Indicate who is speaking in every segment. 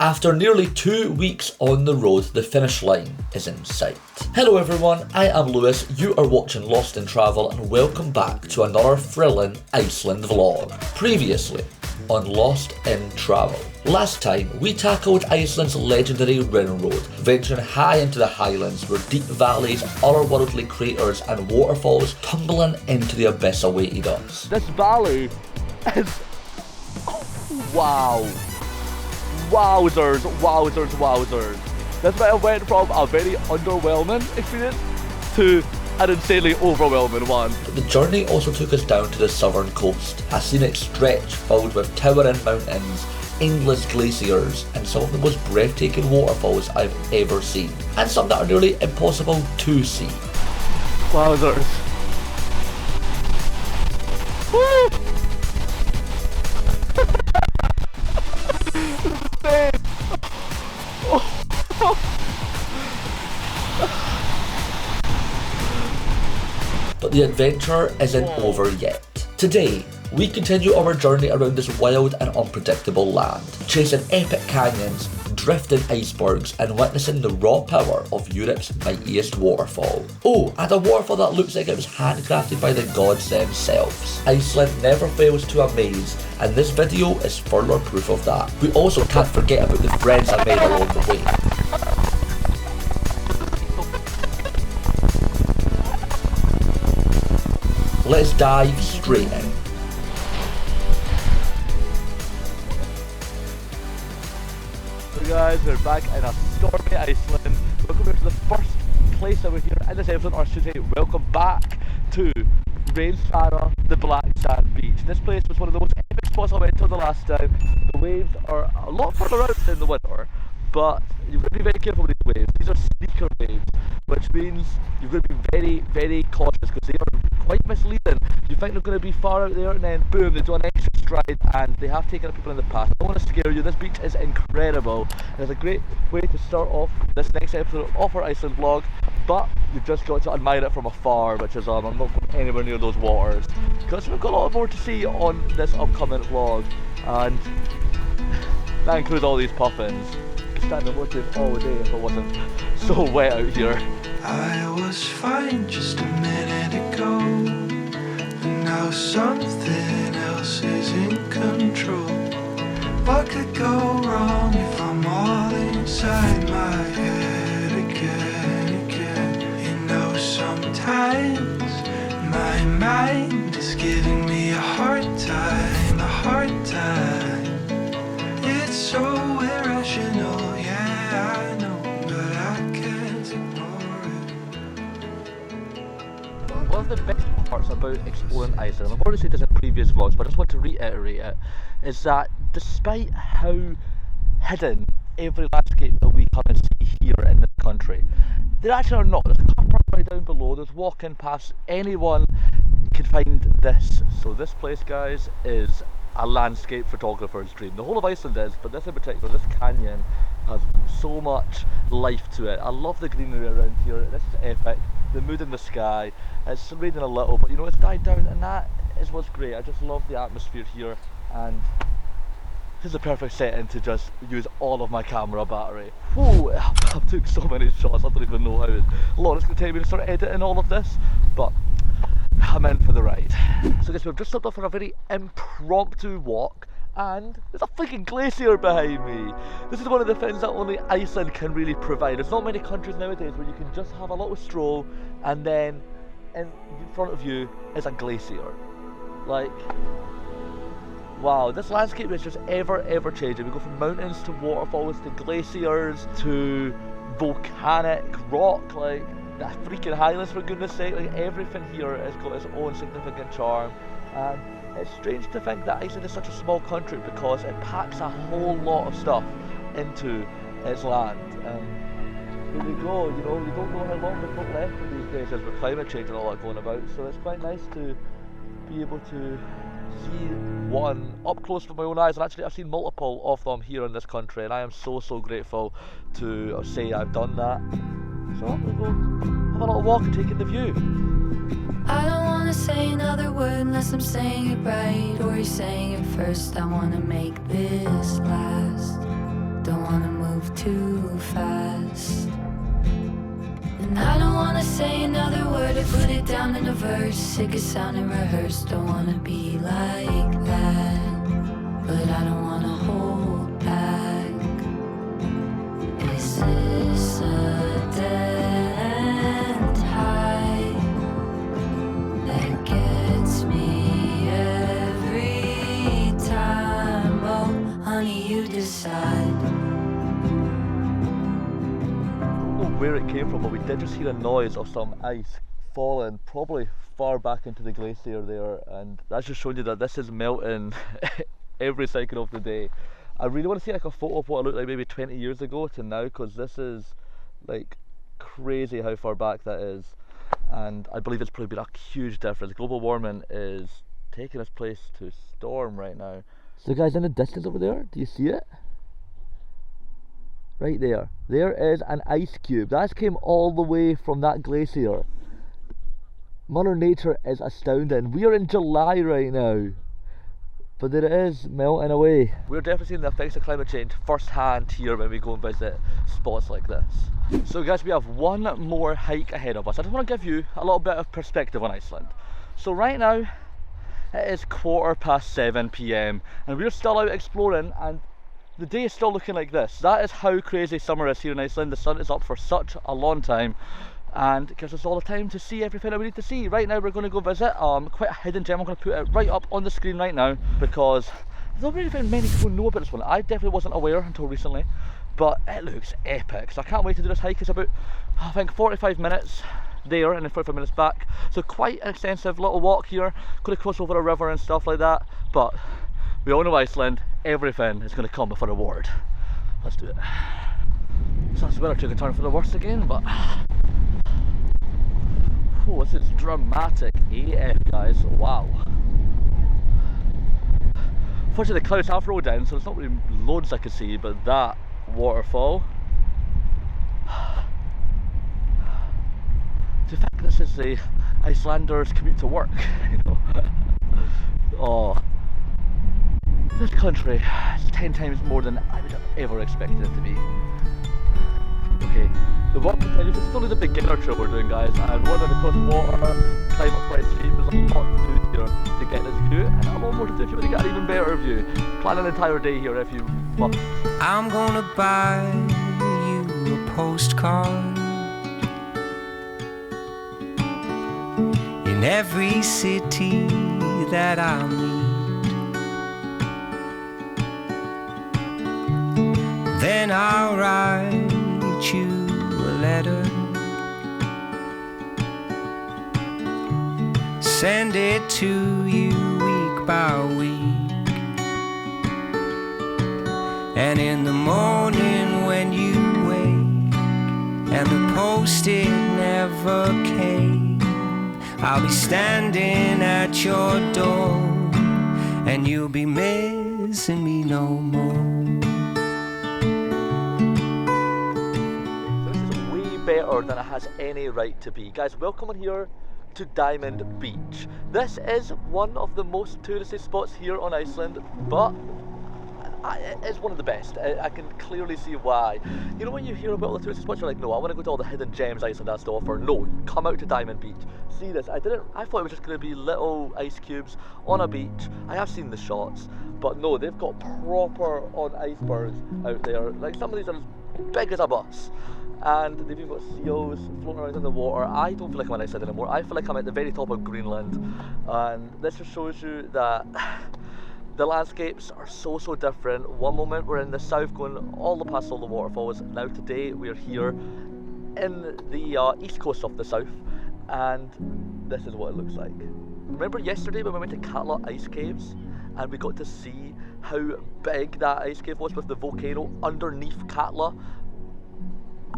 Speaker 1: After nearly 2 weeks on the road, the finish line is in sight. Hello everyone, I am Lewis, you are watching Lost in Travel, and welcome back to another thrilling Iceland vlog. Previously on Lost in Travel. Last time, we tackled Iceland's legendary railroad, venturing high into the highlands where deep valleys, otherworldly craters and waterfalls tumbling into the abyss awaited us.
Speaker 2: This valley is... wow. Wowzers, wowzers, wowzers. This might have went from a very underwhelming experience to an insanely overwhelming one.
Speaker 1: The journey also took us down to the southern coast, a scenic stretch filled with towering mountains, endless glaciers, and some of the most breathtaking waterfalls I've ever seen, and some that are nearly impossible to see.
Speaker 2: Wowzers. Woo! This is insane!
Speaker 1: But the adventure isn't over yet. Today, we continue our journey around this wild and unpredictable land, chasing epic canyons, drifting icebergs, and witnessing the raw power of Europe's mightiest waterfall. Oh, and a waterfall that looks like it was handcrafted by the gods themselves. Iceland never fails to amaze, and this video is further proof of that. We also can't forget about the friends I made along the way. Let's dive straight in.
Speaker 2: So guys, we're back in a stormy Iceland. Welcome to the first place over here in this episode, or should I say, welcome back to Fjaðrár, the black sand beach. This place was one of the most epic spots I went to the last time. The waves are a lot further out in the winter, but you've got to be very careful with these waves. These are sneaker waves, which means you've got to be very, very cautious because they are quite misleading. You think they're going to be far out there and then boom, they do an extra stride, and they have taken up people in the past. I don't want to scare you, this beach is incredible. And it's a great way to start off this next episode of our Iceland vlog, but you've just got to admire it from afar, which is I'm not going anywhere near those waters because we've got a lot more to see on this upcoming vlog, and that includes all these puffins. Stand and watch it all day if it wasn't so wet out here.
Speaker 3: I was fine just a minute ago, but now something else is in control. What could go wrong if I'm all inside my head again? You know, sometimes my mind is giving me a hard time. It's so irrational.
Speaker 2: One of the best parts about exploring Iceland, I've already said this in previous vlogs, but I just want to reiterate it, is that despite how hidden every landscape that we come and see here in this country, there actually are not. There's a car park right down below, there's walking past, anyone can find this. So this place, guys, is a landscape photographer's dream. The whole of Iceland is, but this in particular, this canyon, has so much life to it. I love the greenery around here. This is epic. The mood in the sky. It's raining a little, but you know, it's died down, and that is what's great. I just love the atmosphere here, and this is the perfect setting to just use all of my camera battery. Whoa, I've took so many shots, I don't even know how long it's going to take me to start editing all of this, but I'm in for the ride. So guys, we've just stopped off for a very impromptu walk, and there's a freaking glacier behind me. This is one of the things that only Iceland can really provide. There's not many countries nowadays where you can just have a little stroll and then in front of you is a glacier. Like, wow, this landscape is just ever changing. We go from mountains to waterfalls to glaciers to volcanic rock, like the freaking highlands, for goodness sake. Like, everything here has got its own significant charm, and it's strange to think that Iceland is such a small country because it packs a whole lot of stuff into its land. Here we go, you know, we don't know how long we've got left of these glaciers with climate change and all that going about, so it's quite nice to be able to see one up close with my own eyes, and actually I've seen multiple of them here in this country, and I am so grateful to say I've done that. So I'm gonna go have a little walk and take in the view.
Speaker 4: I don't wanna say another word unless I'm saying it right, or you're saying it first. I wanna make this last. don't wanna move too fast. And I don't wanna say another word or put it down in a verse. Sick of sounding rehearsed, don't wanna be like that. But I don't wanna hold back. Is this a dead high that gets me every time? Oh, honey, you decide.
Speaker 2: Where it came from, but we did just hear a noise of some ice falling probably far back into the glacier there, and that's just showing you that this is melting every second of the day. I really want to see like a photo of what it looked like maybe 20 years ago to now, because this is like crazy how far back that is, and I believe it's probably been a huge difference. Global warming is taking its place to storm right now. So guys, in the distance over there, do you see it? Right there, there is an ice cube. That came all the way from that glacier. Mother Nature is astounding. We are in July right now, but there it is, melting away. We're definitely seeing the effects of climate change firsthand here when we go and visit spots like this. So guys, we have one more hike ahead of us. I just want to give you a little bit of perspective on Iceland. So right now, it is 7:15 p.m. and we're still out exploring, and the day is still looking like this. That is how crazy summer is here in Iceland. The sun is up for such a long time and it gives us all the time to see everything that we need to see. Right now we're going to go visit quite a hidden gem. I'm going to put it right up on the screen right now because I don't really think many people know about this one. I definitely wasn't aware until recently, but it looks epic. So I can't wait to do this hike. It's about, I think, 45 minutes there and then 45 minutes back. So quite an extensive little walk here. Going to cross over a river and stuff like that, but we all know Iceland, everything is going to come with a reward. Let's do it. So that's better took a turn for the worse again, but oh, this is dramatic AF, guys. Wow. Unfortunately, the clouds have rolled in, so there's not really loads I can see, but that waterfall. Do you think this is the Icelanders' commute to work? You know? Oh. This country is 10 times more than I would have ever expected it to be. Okay, the walk continues. This is only the beginner trail we're doing, guys, and we're going to cross water, climb up quite steep. There's a lot to do here to get this view, and a lot more to do if you want to get an even better view. Plan an entire day here if you must.
Speaker 3: I'm gonna buy you a postcard in every city that I'll meet. Then I'll write you a letter, send it to you week by week. And in the morning when you wake and the post it never came, I'll be standing at your door and you'll be missing me no more.
Speaker 2: Better than it has any right to be. Guys, welcome on here to Diamond Beach. This is one of the most touristy spots here on Iceland, but it's one of the best. I can clearly see why. You know when you hear about all the touristy spots, you're like, no, I want to go to all the hidden gems Iceland has to offer. No, come out to Diamond Beach. See this. I thought it was just going to be little ice cubes on a beach. I have seen the shots, but no, they've got proper on icebergs out there. Like some of these are as big as a bus. And they've even got seals floating around in the water. I don't feel like I'm in Iceland anymore. I feel like I'm at the very top of Greenland. And this just shows you that the landscapes are so different. One moment we're in the south going all the past all the waterfalls. Now today we're here in the east coast of the south. And this is what it looks like. Remember yesterday when we went to Katla Ice Caves? And we got to see how big that ice cave was with the volcano underneath Katla?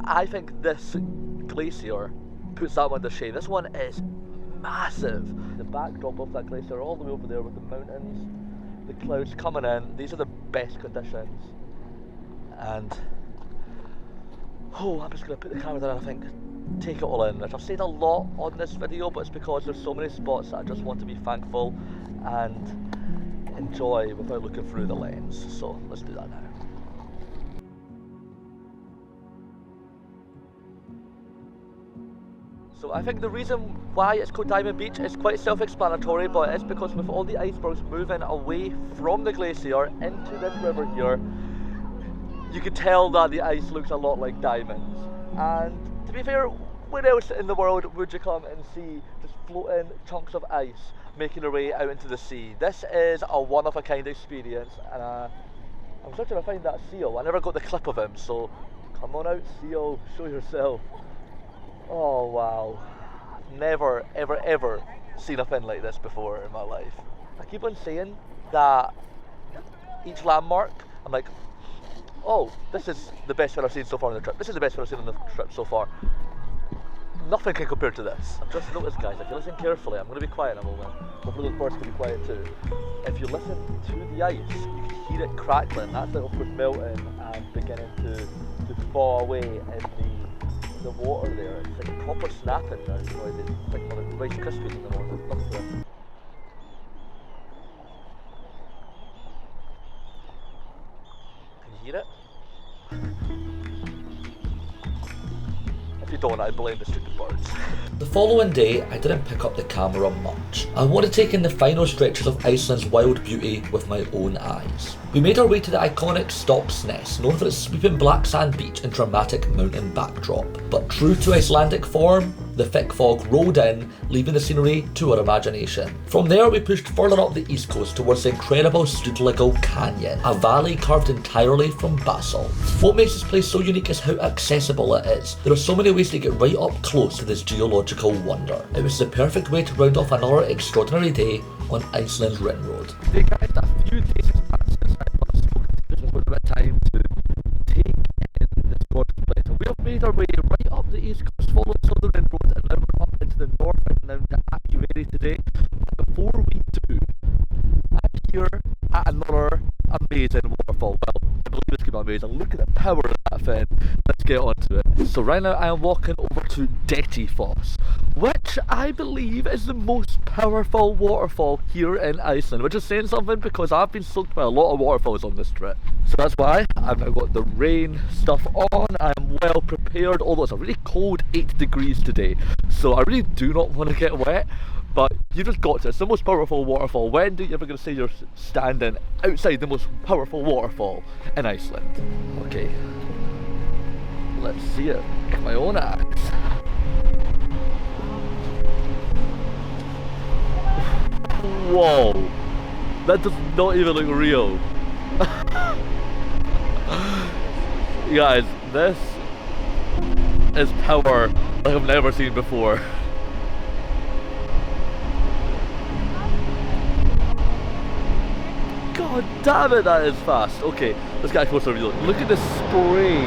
Speaker 2: I think this glacier puts that one to shame. This one is massive. The backdrop of that glacier all the way over there with the mountains, the clouds coming in, these are the best conditions. And oh, I'm just going to put the camera down and I think take it all in. I've said a lot on this video, but it's because there's so many spots that I just want to be thankful and enjoy without looking through the lens. So let's do that now. So I think the reason why it's called Diamond Beach is quite self-explanatory, but it's because with all the icebergs moving away from the glacier into this river here, you can tell that the ice looks a lot like diamonds. And to be fair, where else in the world would you come and see just floating chunks of ice making their way out into the sea? This is a one-of-a-kind experience, and I'm still trying to find that seal. I never got the clip of him, so come on out, seal, show yourself. Oh wow, never ever ever seen a fin like this before in my life. I keep on saying that each landmark, I'm like, oh, this is the best fin I've seen so far on the trip. This is the best fin I've seen on the trip so far. Nothing can compare to this. I've just noticed, guys, if you listen carefully, I'm going to be quiet in a moment. Hopefully the birds can be quiet too. If you listen to the ice, you can hear it crackling. That's it, of course, melting and beginning to thaw away in the water there. It's like a proper snapping noise. It's like one of the Rice Krispies in the morning. Listen to this. Can you hear it? If you don't, I blame the stupid birds.
Speaker 1: The following day, I didn't pick up the camera much. I want to take in the final stretches of Iceland's wild beauty with my own eyes. We made our way to the iconic Stokksnes, known for its sweeping black sand beach and dramatic mountain backdrop. But true to Icelandic form, the thick fog rolled in, leaving the scenery to our imagination. From there, we pushed further up the east coast towards the incredible Stuðlagil Canyon, a valley carved entirely from basalt. What makes this place so unique is how accessible it is. There are so many ways to get right up close to this geological wonder. It was the perfect way to round off another extraordinary day on Iceland's Ring Road.
Speaker 2: Hey guys, a few days has passed since I last spoke to you. There's a bit of time to take in this gorgeous place. And we have made our way right up the east coast, following the Ring Road, and now we're up into the north and down to Akureyri today. But before we do, I'm here at another amazing waterfall. Well, I believe it's going to be amazing. Look at the power of that fin. Let's get onto it. So right now I am walking over to Dettifoss, which I believe is the most powerful waterfall here in Iceland, which is saying something because I've been soaked by a lot of waterfalls on this trip. So that's why I've now got the rain stuff on. I am well prepared, although it's a really cold 8 degrees today, so I really do not want to get wet. But you just got to. It's the most powerful waterfall. When do you ever going to say you're standing outside the most powerful waterfall in Iceland? Okay, let's see it with my own eyes. Whoa, that does not even look real. Guys, this is power like I've never seen before. God damn it, that is fast. Okay, let's get a closer view. Look at the spray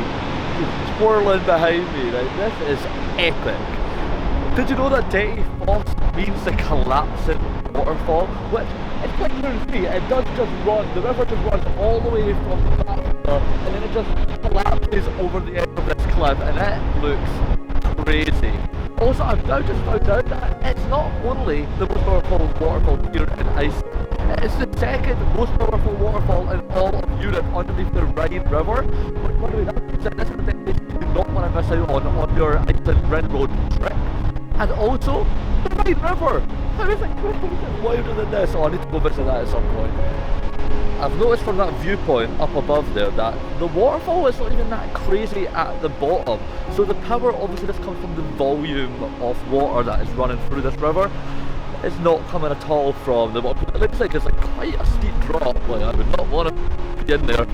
Speaker 2: just swirling behind me. Right? This is epic. Did you know that Dettifoss means the collapsing waterfall? Which, it's quite clear to see, it does just run, the river just runs all the way from the back and then it just collapses over the edge of this cliff, and it looks crazy. Also, I've now just found out that it's not only the most powerful waterfall here in Iceland, it's the second most powerful waterfall in all of Europe underneath the Rhine River. But by the way, that means that this is the thing you do not want to miss out on your Iceland Ring Road trip. And also, the Rhine River! How is it wilder than this? Oh, I need to go visit that at some point. I've noticed from that viewpoint up above there that the waterfall is not even that crazy at the bottom. So the power obviously just comes from the volume of water that is running through this river. It's not coming at all from the bottom. It looks like it's like quite a steep drop. Like, I would not want to be in there.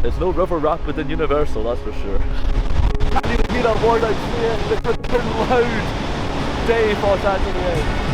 Speaker 2: There's no river rapid than Universal, that's for sure. Can't even hear a word I'm saying. It's so loud. Dettifoss actually.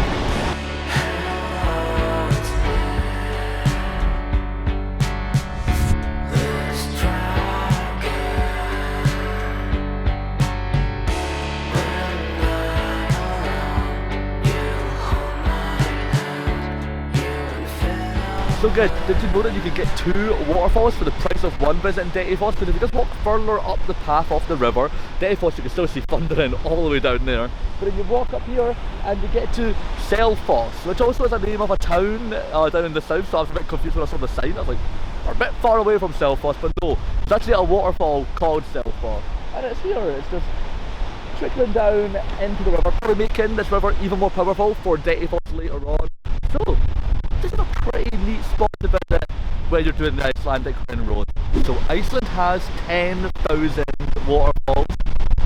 Speaker 2: So guys, did you know that you could get 2 waterfalls for the price of 1 visit in Dettifoss? Because if you just walk further up the path off the river, Dettifoss you can still see thundering all the way down there. But then you walk up here and you get to Selfoss, which also is a name of a town down in the south, so I was a bit confused when I saw the sign. I was like, we're a bit far away from Selfoss, but no, it's actually a waterfall called Selfoss. And it's here, it's just trickling down into the river, probably making this river even more powerful for Dettifoss later on. So this is a pretty neat spot to visit when you're doing the Icelandic Ring Road. So Iceland has 10,000 waterfalls.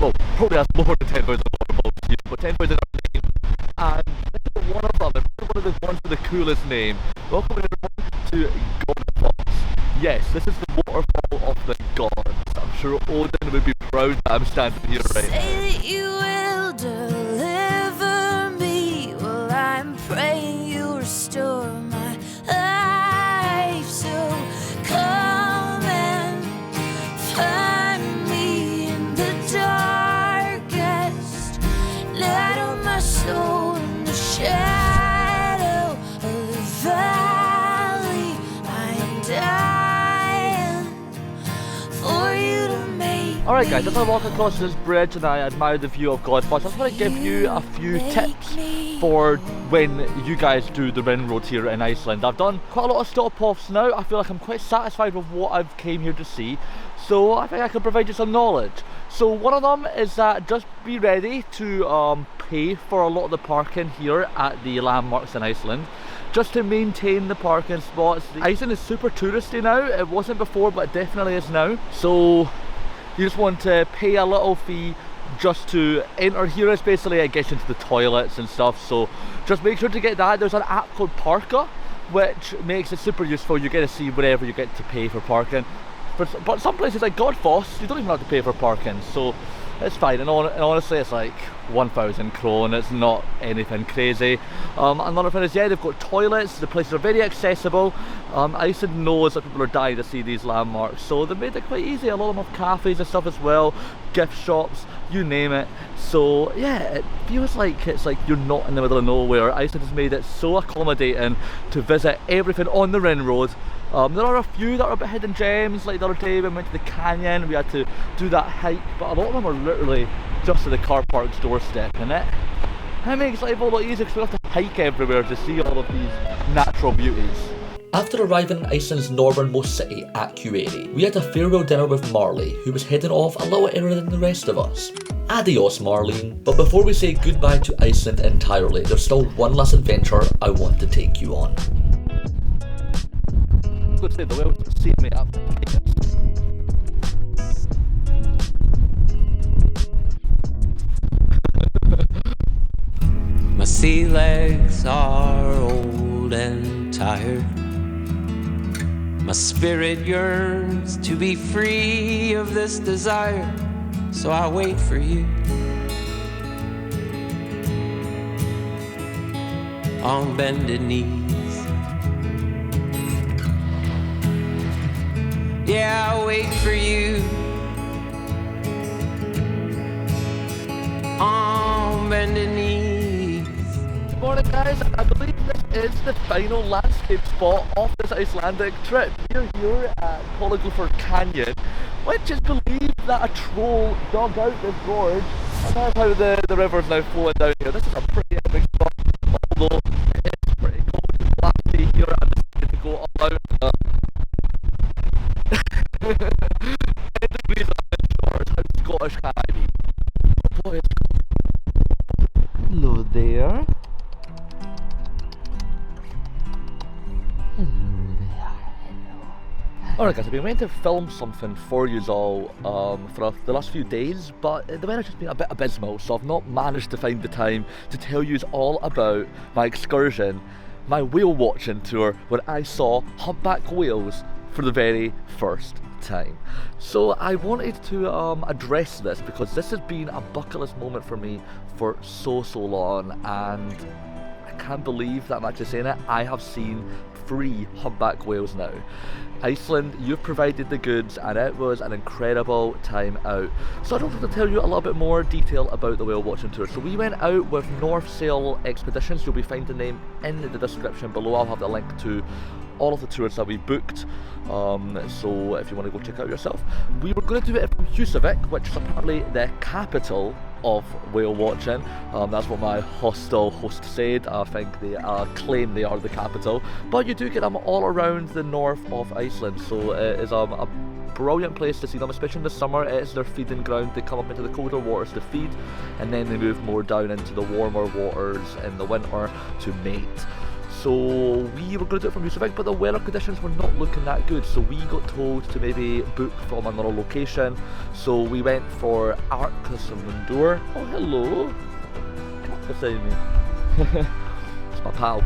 Speaker 2: Well, probably has more than 10,000 waterfalls here, but 10,000 are named. And this is one of them, and one of the ones with the coolest name. Welcome everyone to Godafoss. Yes, this is the waterfall of the gods. I'm sure Odin would be proud that I'm standing here right now.
Speaker 4: Say that you will deliver me. Well, I'm praying you restore my life. So come and find me in the darkest night of my soul, in the shadow of the valley. I am dying for you to make.
Speaker 2: Alright guys, as I walk across this bridge and I admire the view of Godafoss, I just want to give you a few tips for when you guys do the Ring Road here in Iceland. I've done quite a lot of stop-offs now. I feel like I'm quite satisfied with what I've came here to see, so I think I can provide you some knowledge. So one of them is that just be ready to pay for a lot of the parking here at the landmarks in Iceland, just to maintain the parking spots. Iceland is super touristy now. It wasn't before, but it definitely is now. So you just want to pay a little fee just to enter here. It's basically, it gets into the toilets and stuff, so just make sure to get that. There's an app called Parka, which makes it super useful. You get to see wherever you get to pay for parking. But some places like Godafoss, you don't even have to pay for parking, so it's fine. And honestly, it's like 1,000 kron. It's not anything crazy. Another thing is, yeah, they've got toilets. The places are very accessible. Iceland knows that people are dying to see these landmarks, so they've made it quite easy. A lot of them have cafes and stuff as well, gift shops, you name it. So yeah, it feels like it's like you're not in the middle of nowhere. Iceland has made it so accommodating to visit everything on the Ring Road. There are a few that are a bit hidden gems, like the other day when we went to the canyon, we had to do that hike, but a lot of them are literally just to the car park's doorstep, and it makes life a lot easier because we have to hike everywhere to see all of these natural beauties.
Speaker 1: After arriving in Iceland's northernmost city, Akureyri, we had a farewell dinner with Marley, who was heading off a little earlier than the rest of us. Adios, Marlene. But before we say goodbye to Iceland entirely, there's still one last adventure I want to take you on.
Speaker 2: I was going to say, the whales see me up.
Speaker 5: My sea legs are old and tired. My spirit yearns to be free of this desire, so I wait for you on bended knees. Yeah, I wait for you on bended knees.
Speaker 2: Good morning guys, I believe this is the final landscape spot of this Icelandic trip. We're here at Kolugljúfur Canyon, which is believed that a troll dug out this gorge, and that's how the river's now flowing down here. This is a pretty epic spot, although it's pretty cold and blasty here. I decided to go all out. 10 degrees outdoors, how Scottish can I be? Oh boy, it's cold. Hello there. Alright guys, I've been waiting to film something for you all for the last few days, but the weather's just been a bit abysmal, so I've not managed to find the time to tell you all about my excursion, my whale watching tour, where I saw humpback whales for the very first time. So I wanted to address this because this has been a bucket list moment for me for so long, and I can't believe that I'm actually saying it. I have seen 3 humpback whales now. Iceland, you've provided the goods, and it was an incredible time out. So I wanted to tell you a little bit more detail about the whale watching tour. So we went out with North Sail Expeditions. You'll be finding them in the description below. I'll have the link to all of the tours that we booked, so if you want to go check out yourself. We were going to do it from Húsavík, which is apparently the capital of whale watching. That's what my hostel host said. I think they claim they are the capital, but you do get them all around the north of Iceland, so it is a brilliant place to see them, especially in the summer. It is their feeding ground. They come up into the colder waters to feed, and then they move more down into the warmer waters in the winter to mate. So we were going to do it from Husavik, but the weather conditions were not looking that good, so we got told to maybe book from another location. So we went for Árskógssandur. Oh, hello. Beside me. It's my pal.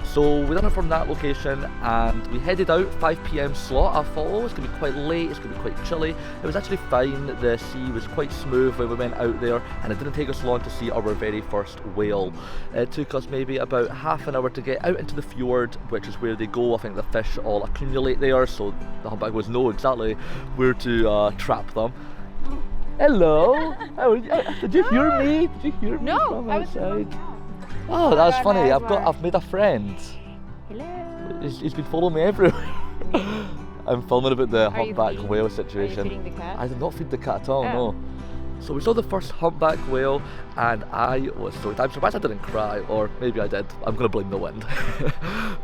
Speaker 2: So we done it from that location and we headed out 5 PM slot. I thought, oh, it's going to be quite late, it's going to be quite chilly. It was actually fine, the sea was quite smooth when we went out there, and it didn't take us long to see our very first whale. It took us maybe about half an hour to get out into the fjord, which is where they go. I think the fish all accumulate there, so the humpback was know exactly where to trap them. Hello! Oh, did you hear me? Did you hear me from outside? Oh, that's funny. I've made a friend.
Speaker 6: Hello.
Speaker 2: He's been following me everywhere. I'm filming about the humpback whale situation.
Speaker 6: Are you feeding the cat?
Speaker 2: I did not feed the cat at all, no. So we saw the first humpback whale and I was so excited. I'm surprised I didn't cry, or maybe I did. I'm going to blame the wind.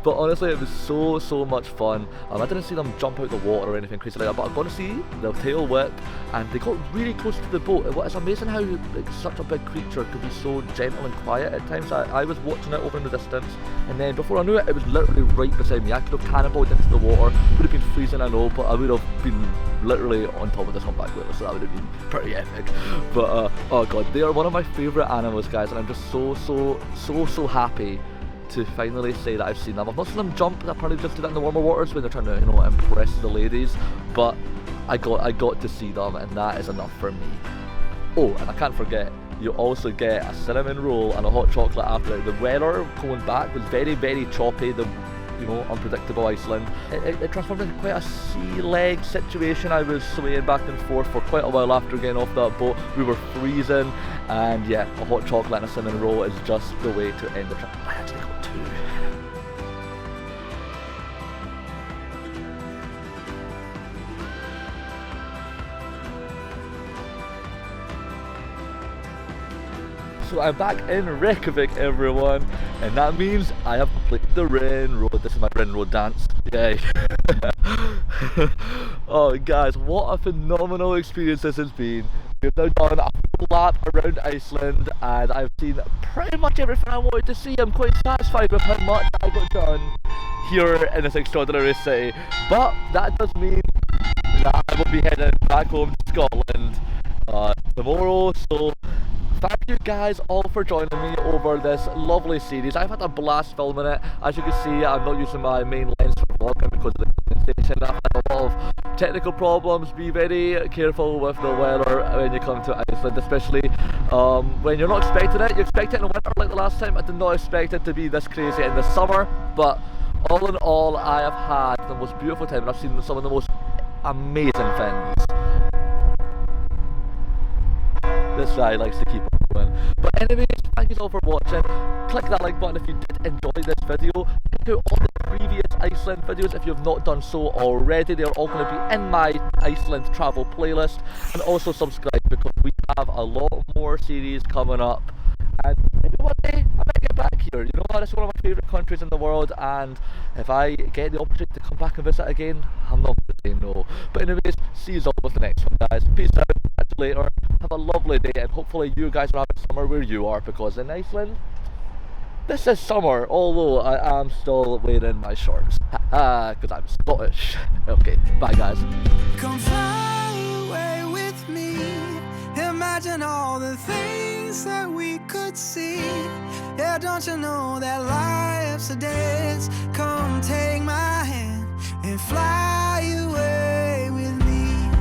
Speaker 2: But honestly, it was so much fun. I didn't see them jump out the water or anything crazy like that, but I got to see the tail whip and they got really close to the boat. It's amazing how such a big creature could be so gentle and quiet at times. I was watching it over in the distance, and then before I knew it, it was literally right beside me. I could have cannonballed into the water, would have been freezing, I know, but I would have been literally on top of this humpback whale, so that would have been pretty epic. But oh god, they are one of my favourite animals, guys, and I'm just so happy to finally say that I've seen them. I've not seen them jump. I probably just do that in the warmer waters when they're trying to, you know, impress the ladies, but I got to see them, and that is enough for me. Oh, and I can't forget, you also get a cinnamon roll and a hot chocolate after it. The weather going back was very choppy. You know, unpredictable Iceland. It transformed into quite a sea leg situation. I was swaying back and forth for quite a while after getting off that boat. We were freezing, and yeah, a hot chocolate and a cinnamon roll is just the way to end the trip. I actually got 2. So I'm back in Reykjavik, everyone, and that means I have completed the Ren Road. This is my Ren Road dance. Yay. Oh guys, what a phenomenal experience this has been. We've now done a full lap around Iceland and I've seen pretty much everything I wanted to see. I'm quite satisfied with how much I got done here in this extraordinary city. But that does mean that I will be heading back home to Scotland tomorrow. So thank you guys all for joining me over this lovely series. I've had a blast filming it. As you can see, I'm not using my main lens for vlogging because of the condensation. I've had a lot of technical problems. Be very careful with the weather when you come to Iceland, especially when you're not expecting it. You expect it in the winter like the last time. I did not expect it to be this crazy in the summer, but all in all, I have had the most beautiful time and I've seen some of the most amazing things. This guy likes to keep on going. But anyways, thank you all for watching. Click that like button if you did enjoy this video. Check out all the previous Iceland videos if you've not done so already. They're all going to be in my Iceland travel playlist. And also subscribe because we have a lot more series coming up. And maybe one day I might get back here. You know what? It's one of my favourite countries in the world, and if I get the opportunity to come back and visit again, I'm not going to say no. But anyways, see you all with the next one, guys. Peace out. Catch you later. Have a lovely day, and hopefully you guys are having summer where you are, because in Iceland, this is summer, although I am still wearing my shorts. Because I'm Scottish. Okay, bye guys.
Speaker 3: Come fly away with me. Imagine all the things that we could see. Yeah, don't you know that life's a dance? Come take my